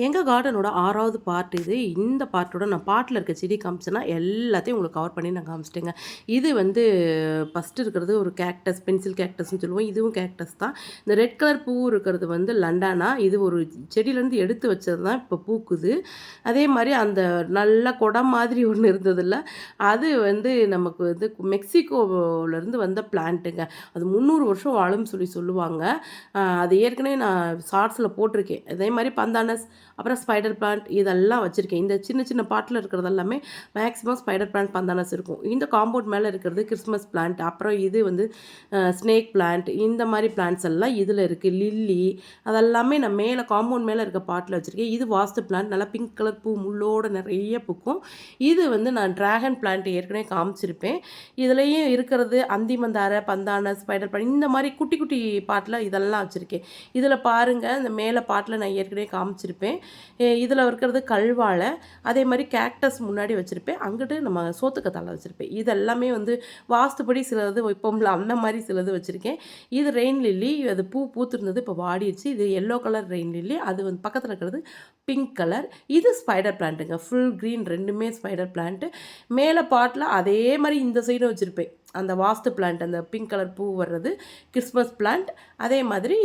எங்கள் கார்டனோட 6வது பார்ட் இது. இந்த பார்ட்டோட நான் பாட்டில் இருக்க செடி காமிச்சேன்னா, எல்லாத்தையும் உங்களுக்கு கவர் பண்ணி நான் காமிச்சிட்டேங்க. இது வந்து ஃபர்ஸ்ட் இருக்கிறது ஒரு கேக்டஸ், பென்சில் கேக்டஸ்ன்னு சொல்லுவோம். இதுவும் கேக்டஸ் தான். இந்த ரெட் கலர் பூ இருக்கிறது வந்து லண்டானா. இது ஒரு செடியிலேருந்து எடுத்து வச்சது தான் இப்போ பூக்குது. அதே மாரி அந்த நல்ல குடம் மாதிரி ஒண்ணு இருந்ததுல்ல, அது வந்து நமக்கு வந்து மெக்சிகோவிலேருந்து வந்த பிளான்ட்டுங்க. அது 300 வருஷம் வாழும்னு சொல்லுவாங்க. அது ஏற்கனவே நான் ஷார்ட்ஸில் போட்டிருக்கேன். அதே மாரி பந்தானஸ், அப்புறம் ஸ்பைடர் பிளான்ட் இதெல்லாம் வச்சுருக்கேன். இந்த சின்ன சின்ன பாட்டில் இருக்கிறது எல்லாமே மேக்ஸிமம் ஸ்பைடர் பிளான்ட், பந்தானஸ் இருக்கும். இந்த காம்பவுண்ட் மேலே இருக்கிறது கிறிஸ்மஸ் பிளான்ட், அப்புறம் இது வந்து ஸ்னேக் பிளான்ட், இந்த மாதிரி பிளான்ட்ஸ் எல்லாம் இதில் இருக்குது. லில்லி அதெல்லாமே நான் மேலே காம்பவுண்ட் மேலே இருக்க பாட்டில் வச்சுருக்கேன். இது வாஸ்து பிளான்ட், நல்லா பிங்க் கலர் பூ முள்ளோடு நிறைய பூக்கும். இது வந்து நான் டிராகன் பிளான்ட் ஏற்கனவே காமிச்சிருப்பேன். இதுலேயும் இருக்கிறது அந்திமந்தாரை, பந்தானஸ், ஸ்பைடர் பிளான்ட் இந்த மாதிரி குட்டி குட்டி பாட்டில் இதெல்லாம் வச்சுருக்கேன். இதில் பாருங்கள், இந்த மேலே பாட்டில் நான் ஏற்கனவே காமிச்சிருப்பேன். இதில் இருக்கிறது கல்வாழை, அதே மாதிரி கேக்டஸ் முன்னாடி வச்சுருப்பேன். அங்கிட்டு நம்ம சோத்துக்கத்தாழை வச்சுருப்பேன். இது எல்லாமே வந்து வாஸ்துப்படி சிலது வைப்போம்ல, அந்த மாதிரி சிலது வச்சுருக்கேன். இது ரெயின் லில்லி, அது பூ பூத்திருந்தது, இப்போ வாடிடுச்சு. இது எல்லோ கலர் ரெயின் லில்லி, அது வந்து பக்கத்தில் இருக்கிறது பிங்க் கலர். இது ஸ்பைடர் பிளான்ட்டுங்க, ஃபுல் க்ரீன், ரெண்டுமே ஸ்பைடர் பிளான்ட்டு. மேலே பாட்டில் அதே மாதிரி இந்த சைடும் வச்சுருப்பேன். அந்த வாஸ்து பிளான்ட், அந்த பிங்க் கலர் பூ வர்றது கிறிஸ்மஸ் பிளான்ட், அதே மாதிரி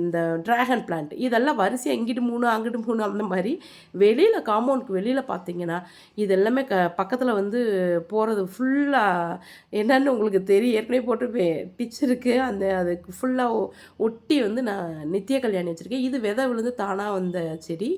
இந்த ட்ராகன் பிளான்ட். இதெல்லாம் வரிசையாக இங்கிட்டு 3 அங்கிட்டு 3 அந்த மாதிரி வெளியில் காம்பவுண்டுக்கு வெளியில் பார்த்தீங்கன்னா இது எல்லாமே பக்கத்தில் வந்து போகிறது ஃபுல்லாக என்னன்னு உங்களுக்கு தெரியும். ஏற்கனவே போட்டிருப்பேன் டிச் இருக்குது. அதுக்கு ஃபுல்லாக ஒட்டி வந்து நான் நித்திய கல்யாணி வச்சுருக்கேன். இது விதை விழுந்து தானாக வந்த செடி.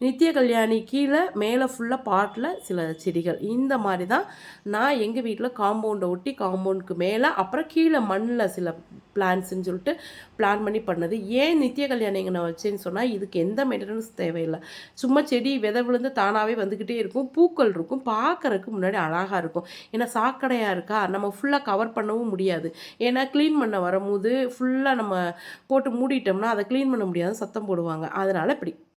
நித்திய கல்யாணி கீழே மேலே ஃபுல்லாக பாட்டில் சில செடிகள். இந்த மாதிரி தான் நான் எங்கள் வீட்டில் காம்பவுண்டை ஒட்டி காம்பவுண்டுக்கு மேலே அப்புறம் கீழே மண்ணில் சில பிளான்ட்ஸ்ன்னு சொல்லிட்டு பிளான் பண்ணி பண்ணது. ஏன் நித்திய கல்யாணிங்க நான் வச்சேன்னு சொன்னால், இதுக்கு எந்த மெயின்டெனன்ஸ் தேவையில்லை. சும்மா செடி விதை விழுந்து தானாகவே வந்துக்கிட்டே இருக்கும், பூக்கள் இருக்கும், பார்க்குறதுக்கு முன்னாடி அழகாக இருக்கும். ஏன்னா சாக்கடையாக இருக்கா, நம்ம ஃபுல்லாக கவர் பண்ணவும் முடியாது. ஏன்னா க்ளீன் பண்ண வரும்போது ஃபுல்லாக நம்ம போட்டு மூடிட்டோம்னா அதை க்ளீன் பண்ண முடியாது, சத்தம் போடுவாங்க. அதனால் இப்படி